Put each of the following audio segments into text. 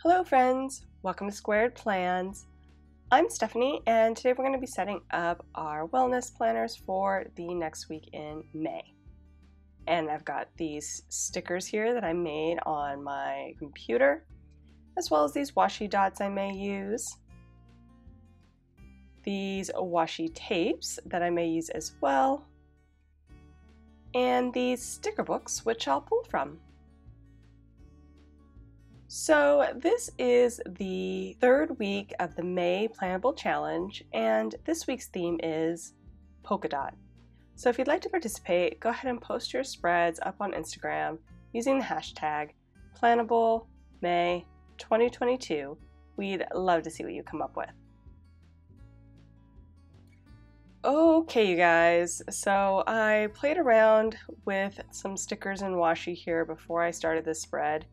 Hello friends, welcome to Squared Plans. I'm Stephanie and today we're going to be setting up our wellness planners for the next week in May. And I've got these stickers here that I made on my computer, as well as these washi dots I may use, these washi tapes that I may use as well, and these sticker books which I'll pull from. So this is the third week of the May Plannable Challenge, and this week's theme is polka dot. So if you'd like to participate, go ahead and post your spreads up on Instagram using the hashtag PlannableMay2022. We'd love to see what you come up with. Okay, you guys, so I played around with some stickers and washi here before I started this spread.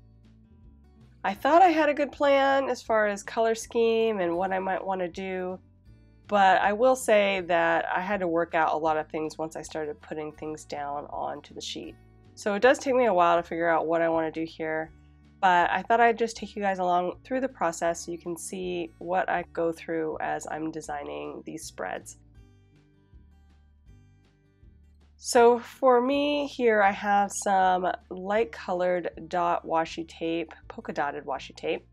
I thought I had a good plan as far as color scheme and what I might want to do, but I will say that I had to work out a lot of things once I started putting things down onto the sheet. So it does take me a while to figure out what I want to do here, but I thought I'd just take you guys along through the process so you can see what I go through as I'm designing these spreads. So for me here, I have some light colored dot washi tape, polka dotted washi tape.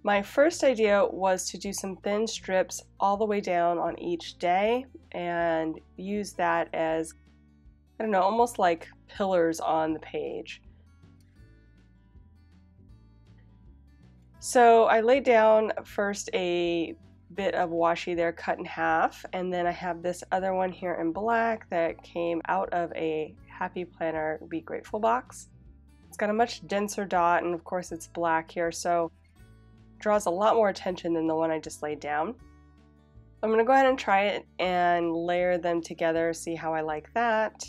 My first idea was to do some thin strips all the way down on each day and use that as, I don't know, almost like pillars on the page. So I laid down first a bit of washi there cut in half, and then I have this other one here in black that came out of a Happy Planner Be Grateful box. It's got a much denser dot, and of course it's black here, so it draws a lot more attention than the one I just laid down. I'm going to go ahead and try it and layer them together, see how I like that.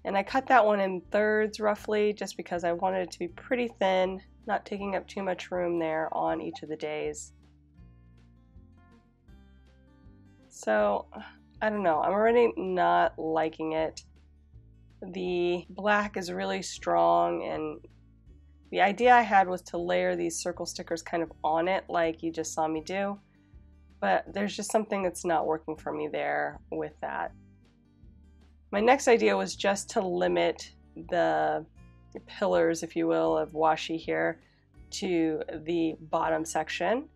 And I cut that one in thirds roughly just because I wanted it to be pretty thin, not taking up too much room there on each of the days. So, I don't know, I'm already not liking it. The black is really strong, and the idea I had was to layer these circle stickers kind of on it like you just saw me do, but there's just something that's not working for me there with that. My next idea was just to limit the pillars, if you will, of washi here to the bottom section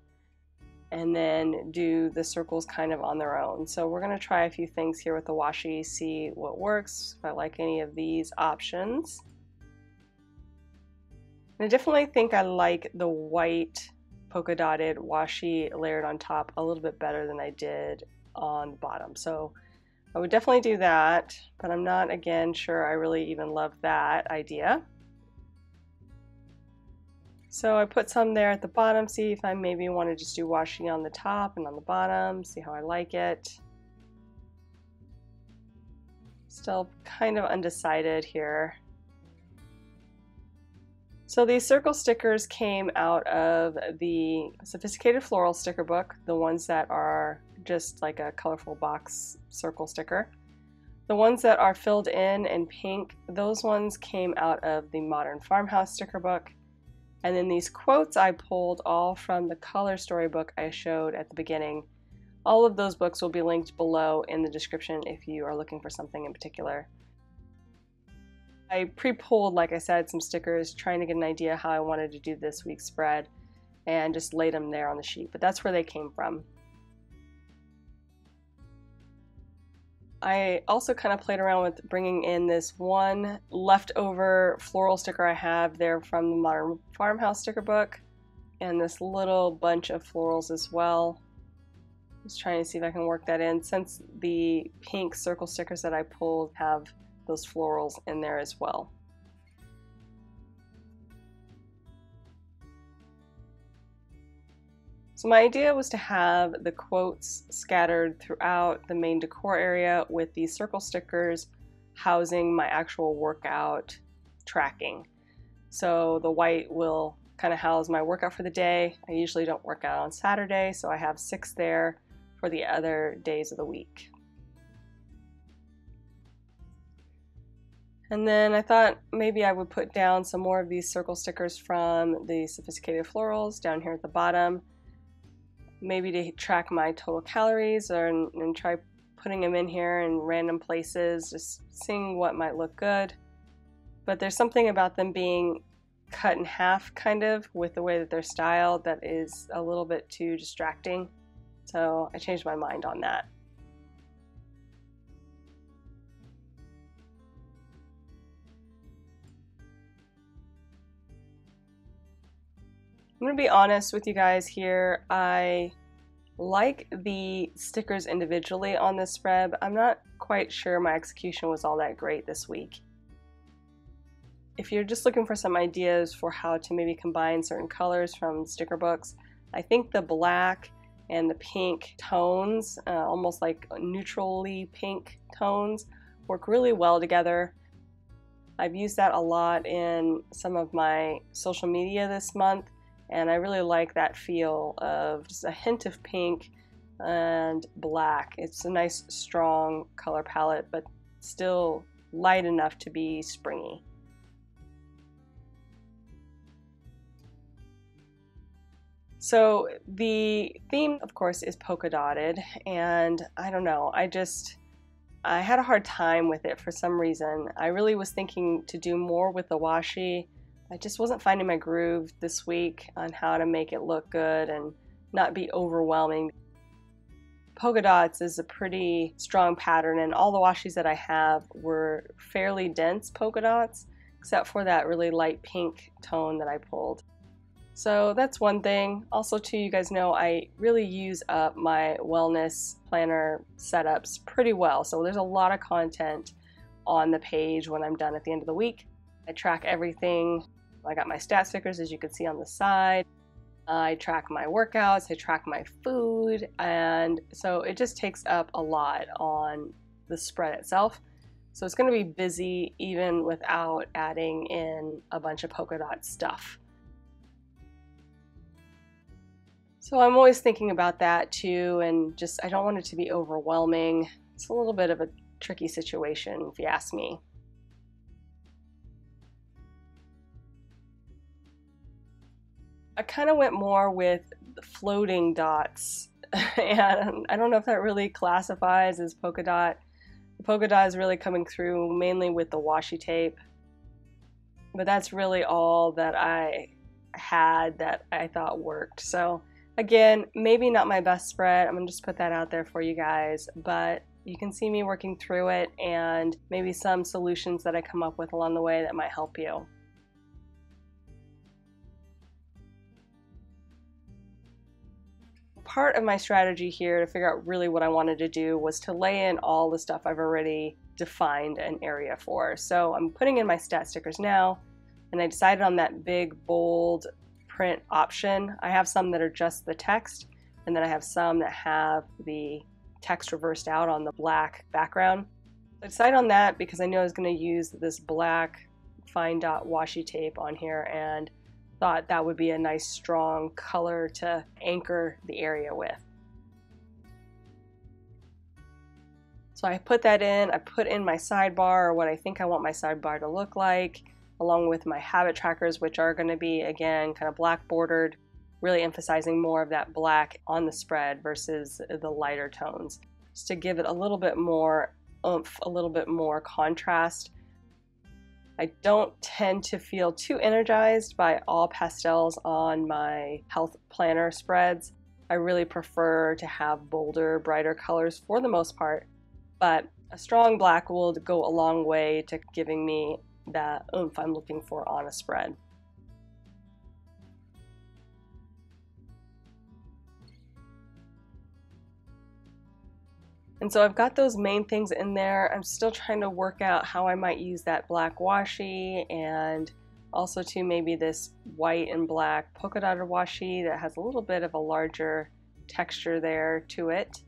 and then do the circles kind of on their own. So we're going to try a few things here with the washi, see what works, if I like any of these options. And I definitely think I like the white polka dotted washi layered on top a little bit better than I did on the bottom. So I would definitely do that, but I'm not, again, sure I really even love that idea. So I put some there at the bottom, see if I maybe want to just do washi on the top and on the bottom, see how I like it. Still kind of undecided here. So these circle stickers came out of the Sophisticated Floral sticker book, the ones that are just like a colorful box circle sticker. The ones that are filled in pink, those ones came out of the Modern Farmhouse sticker book. And then these quotes I pulled all from the color storybook I showed at the beginning. All of those books will be linked below in the description if you are looking for something in particular. I pre-pulled, like I said, some stickers trying to get an idea how I wanted to do this week's spread and just laid them there on the sheet, but that's where they came from. I also kind of played around with bringing in this one leftover floral sticker I have there from the Modern Farmhouse sticker book, and this little bunch of florals as well. Just trying to see if I can work that in, since the pink circle stickers that I pulled have those florals in there as well. So my idea was to have the quotes scattered throughout the main decor area with these circle stickers housing my actual workout tracking. So the white will kind of house my workout for the day. I usually don't work out on Saturday, so I have 6 there for the other days of the week. And then I thought maybe I would put down some more of these circle stickers from the Sophisticated Florals down here at the bottom, maybe to track my total calories, and try putting them in here in random places, just seeing what might look good. But there's something about them being cut in half kind of with the way that they're styled that is a little bit too distracting. So I changed my mind on that. I'm going to be honest with you guys here. I like the stickers individually on this spread. I'm not quite sure my execution was all that great this week. If you're just looking for some ideas for how to maybe combine certain colors from sticker books, I think the black and the pink tones, almost like neutrally pink tones, work really well together. I've used that a lot in some of my social media this month, and I really like that feel of just a hint of pink and black. It's a nice strong color palette, but still light enough to be springy. So the theme, of course, is polka dotted, and I don't know, I had a hard time with it for some reason. I really was thinking to do more with the washi. I just wasn't finding my groove this week on how to make it look good and not be overwhelming. Polka dots is a pretty strong pattern, and all the washis that I have were fairly dense polka dots, except for that really light pink tone that I pulled. So that's one thing. Also, too, you guys know I really use up my wellness planner setups pretty well. So there's a lot of content on the page when I'm done at the end of the week. I track everything. I got my stat stickers, as you can see on the side. I track my workouts, I track my food, and so it just takes up a lot on the spread itself. So it's going to be busy even without adding in a bunch of polka dot stuff. So I'm always thinking about that too, and just I don't want it to be overwhelming. It's a little bit of a tricky situation if you ask me. I kind of went more with floating dots, and I don't know if that really classifies as polka dot. The polka dot is really coming through mainly with the washi tape, but that's really all that I had that I thought worked. So again, maybe not my best spread. I'm gonna just put that out there for you guys, but you can see me working through it and maybe some solutions that I come up with along the way that might help you. Part of my strategy here to figure out really what I wanted to do was to lay in all the stuff I've already defined an area for. So I'm putting in my stat stickers now, and I decided on that big bold print option. I have some that are just the text, and then I have some that have the text reversed out on the black background. I decided on that because I knew I was going to use this black fine dot washi tape on here, and thought that would be a nice strong color to anchor the area with. So I put that in, I put in my sidebar, or what I think I want my sidebar to look like, along with my habit trackers, which are going to be, again, kind of black bordered, really emphasizing more of that black on the spread versus the lighter tones, just to give it a little bit more oomph, a little bit more contrast. I don't tend to feel too energized by all pastels on my health planner spreads. I really prefer to have bolder, brighter colors for the most part, but a strong black will go a long way to giving me that oomph I'm looking for on a spread. And so I've got those main things in there. I'm still trying to work out how I might use that black washi, and also to maybe this white and black polka dotted washi that has a little bit of a larger texture there to it,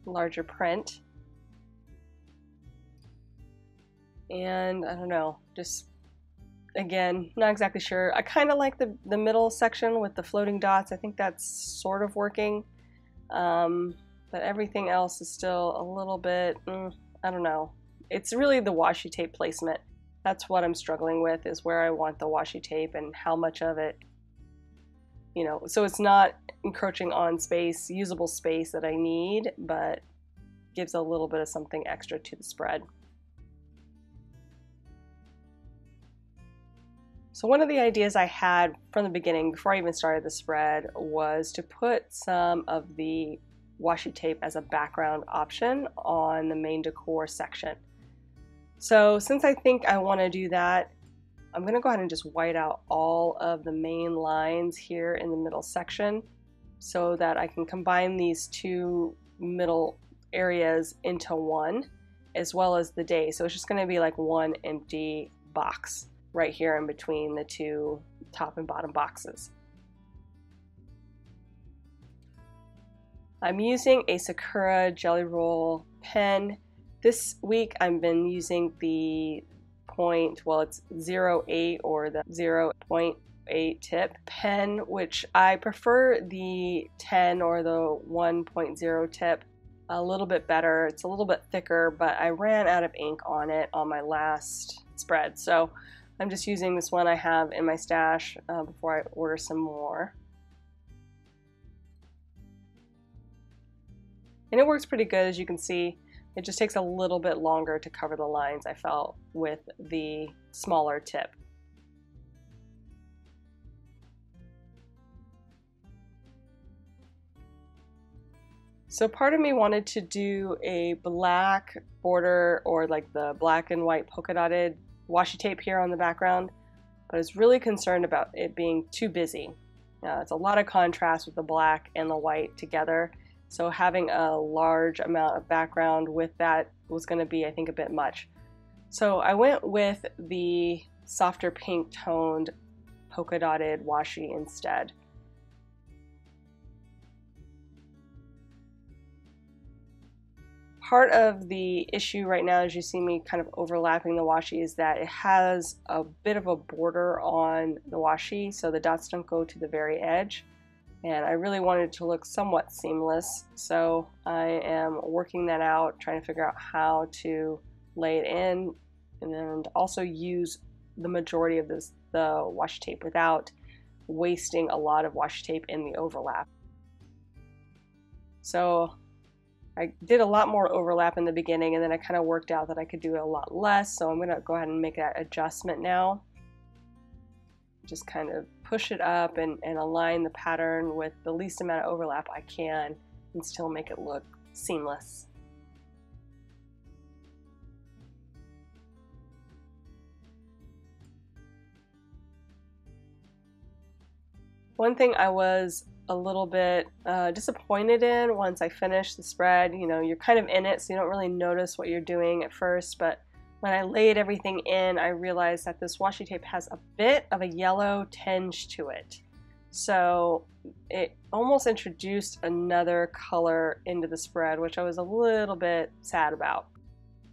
larger print. And I don't know, just again, not exactly sure. I kind of like the middle section with the floating dots. I think that's sort of working. But everything else is still a little bit, I don't know. it's really the washi tape placement. That's what I'm struggling with, is where I want the washi tape and how much of it, you know, so it's not encroaching on space, usable space that I need, but gives a little bit of something extra to the spread. So one of the ideas I had from the beginning, before I even started the spread, was to put some of the washi tape as a background option on the main decor section. So since I think I want to do that, I'm going to go ahead and just white out all of the main lines here in the middle section so that I can combine these two middle areas into one, as well as the day. So it's just going to be like one empty box right here in between the two top and bottom boxes. I'm using a Sakura Jelly Roll pen. This week I've been using the it's 0.8 or the 0.8 tip pen, which I prefer the 10 or the 1.0 tip a little bit better. It's a little bit thicker, but I ran out of ink on it on my last spread. So I'm just using this one I have in my stash before I order some more. And it works pretty good, as you can see. It just takes a little bit longer to cover the lines, I felt, with the smaller tip. So part of me wanted to do a black border, or like the black and white polka dotted washi tape here on the background, but I was really concerned about it being too busy. It's a lot of contrast with the black and the white together, so having a large amount of background with that was going to be, I think, a bit much. So I went with the softer pink toned polka dotted washi instead. Part of the issue right now, as you see me kind of overlapping the washi, is that it has a bit of a border on the washi, so the dots don't go to the very edge. And I really wanted it to look somewhat seamless, so I am working that out, trying to figure out how to lay it in and also use the majority of the washi tape without wasting a lot of washi tape in the overlap. So I did a lot more overlap in the beginning, and then I kind of worked out that I could do a lot less, so I'm going to go ahead and make that adjustment now. Just kind of push it up and align the pattern with the least amount of overlap I can and still make it look seamless. One thing I was a little bit disappointed in once I finished the spread, you know, you're kind of in it, so you don't really notice what you're doing at first, but when I laid everything in, I realized that this washi tape has a bit of a yellow tinge to it. So it almost introduced another color into the spread, which I was a little bit sad about.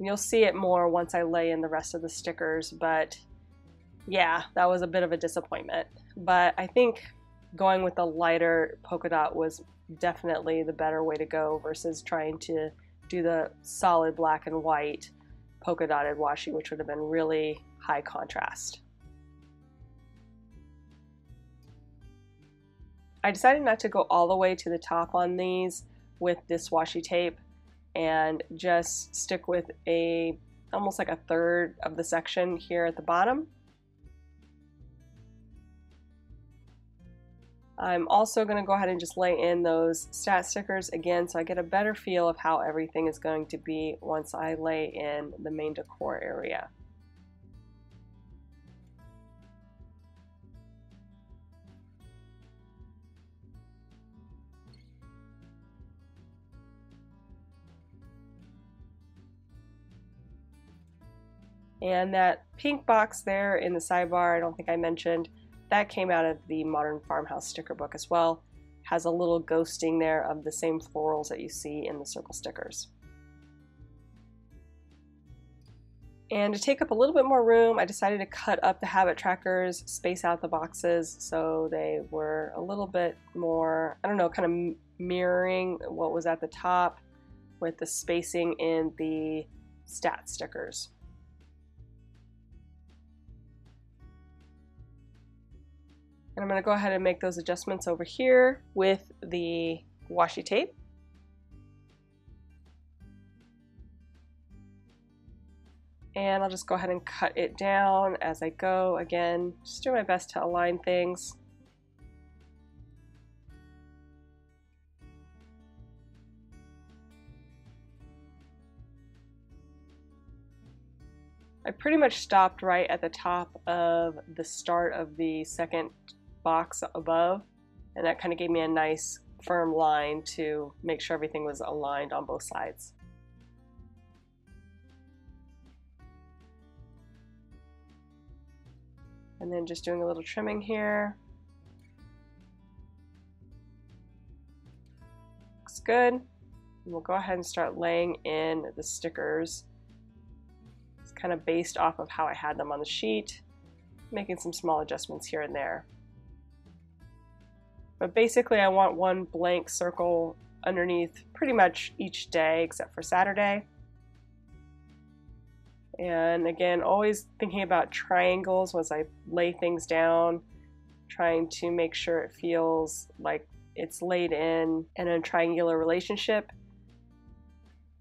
You'll see it more once I lay in the rest of the stickers, but yeah, that was a bit of a disappointment. But I think going with the lighter polka dot was definitely the better way to go versus trying to do the solid black and white polka dotted washi, which would have been really high contrast. I decided not to go all the way to the top on these with this washi tape and just stick with almost like a third of the section here at the bottom. I'm also going to go ahead and just lay in those stat stickers again so I get a better feel of how everything is going to be once I lay in the main decor area. And that pink box there in the sidebar, I don't think I mentioned, that came out of the Modern Farmhouse sticker book as well. Has a little ghosting there of the same florals that you see in the circle stickers. And to take up a little bit more room, I decided to cut up the habit trackers, space out the boxes so they were a little bit more, I don't know, kind of mirroring what was at the top with the spacing in the stat stickers. And I'm going to go ahead and make those adjustments over here with the washi tape. And I'll just go ahead and cut it down as I go. Again, just do my best to align things. I pretty much stopped right at the top of the start of the second box above, and that kind of gave me a nice firm line to make sure everything was aligned on both sides. And then just doing a little trimming here. Looks good. And we'll go ahead and start laying in the stickers. It's kind of based off of how I had them on the sheet, making some small adjustments here and there. But basically I want one blank circle underneath pretty much each day except for Saturday. And again, always thinking about triangles as I lay things down, trying to make sure it feels like it's laid in a triangular relationship.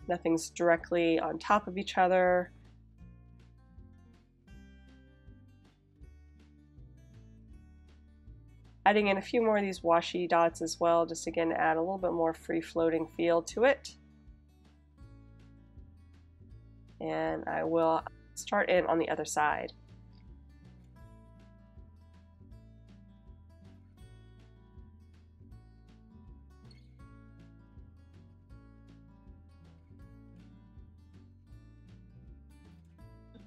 Nothing's directly on top of each other. Adding in a few more of these washi dots as well, just again to add a little bit more free-floating feel to it. And I will start in on the other side.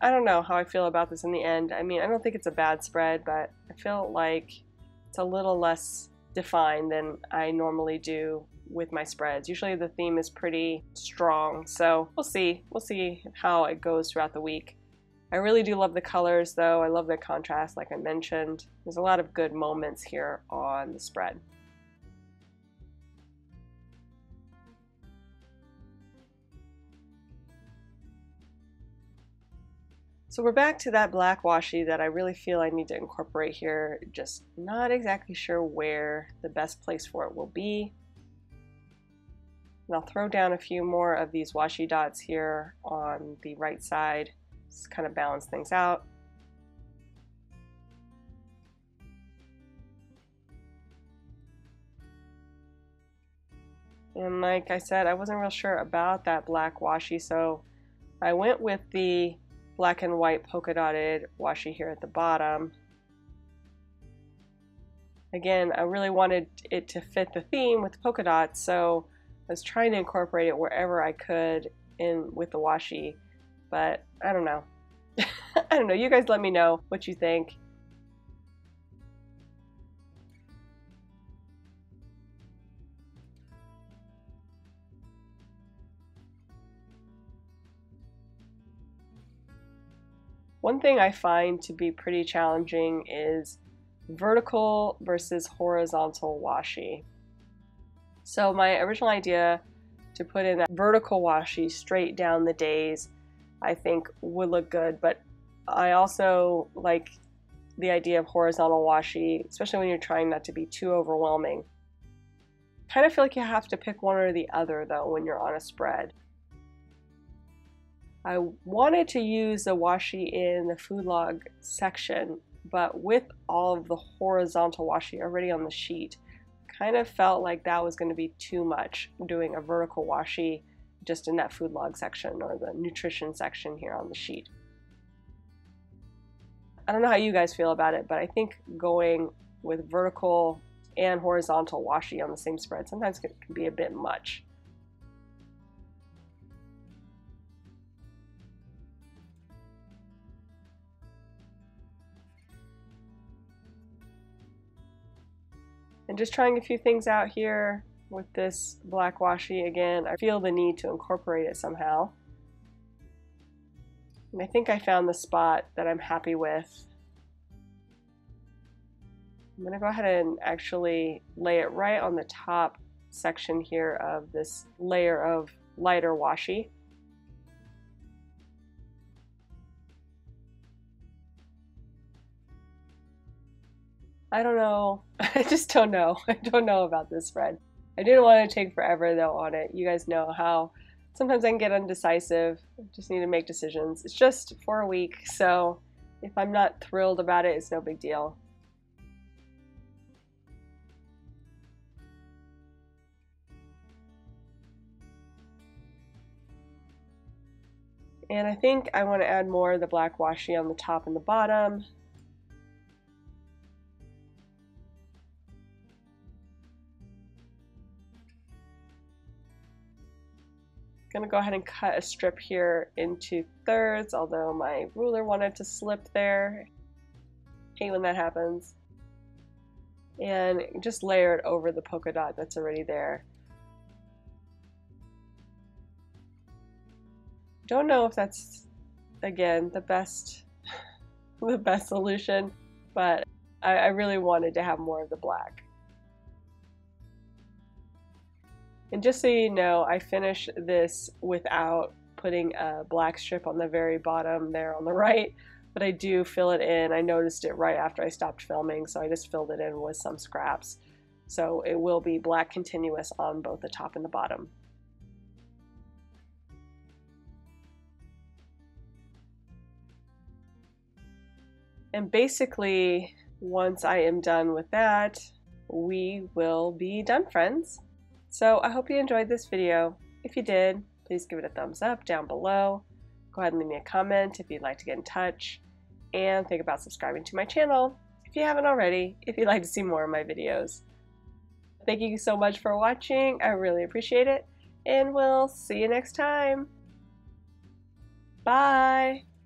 I don't know how I feel about this in the end. I mean, I don't think it's a bad spread, but I feel like it's a little less defined than I normally do with my spreads. Usually the theme is pretty strong, so we'll see how it goes throughout the week. I really do love the colors though. I love the contrast, like I mentioned. There's a lot of good moments here on the spread. So we're back to that black washi that I really feel I need to incorporate here, just not exactly sure where the best place for it will be. And I'll throw down a few more of these washi dots here on the right side, just kind of balance things out. And like I said, I wasn't real sure about that black washi, so I went with the black and white polka dotted washi here at the bottom. Again, I really wanted it to fit the theme with the polka dots, so I was trying to incorporate it wherever I could in with the washi, but I don't know. I don't know, you guys let me know what you think. One thing I find to be pretty challenging is vertical versus horizontal washi. So my original idea to put in that vertical washi straight down the days I think would look good, but I also like the idea of horizontal washi, especially when you're trying not to be too overwhelming. Kind of feel like you have to pick one or the other though when you're on a spread. I wanted to use the washi in the food log section, but with all of the horizontal washi already on the sheet, kind of felt like that was going to be too much, doing a vertical washi just in that food log section or the nutrition section here on the sheet. I don't know how you guys feel about it, but I think going with vertical and horizontal washi on the same spread sometimes can be a bit much. And just trying a few things out here with this black washi. Again, I feel the need to incorporate it somehow. And I think I found the spot that I'm happy with. I'm going to go ahead and actually lay it right on the top section here of this layer of lighter washi. I don't know. I just don't know. I don't know about this thread. I didn't want to take forever though on it. You guys know how sometimes I can get undecisive. I just need to make decisions. It's just for a week, so if I'm not thrilled about it, it's no big deal. And I think I want to add more of the black washi on the top and the bottom. I'm gonna go ahead and cut a strip here into thirds, although my ruler wanted to slip there. Hate when that happens. And just layer it over the polka dot that's already there. Don't know if that's, again, the best solution, but I really wanted to have more of the black. And just so you know, I finished this without putting a black strip on the very bottom there on the right, but I do fill it in. I noticed it right after I stopped filming, so I just filled it in with some scraps. So it will be black continuous on both the top and the bottom. And basically, once I am done with that, we will be done, friends. So I hope you enjoyed this video. If you did, please give it a thumbs up down below. Go ahead and leave me a comment if you'd like to get in touch. And think about subscribing to my channel if you haven't already, if you'd like to see more of my videos. Thank you so much for watching. I really appreciate it. And we'll see you next time. Bye!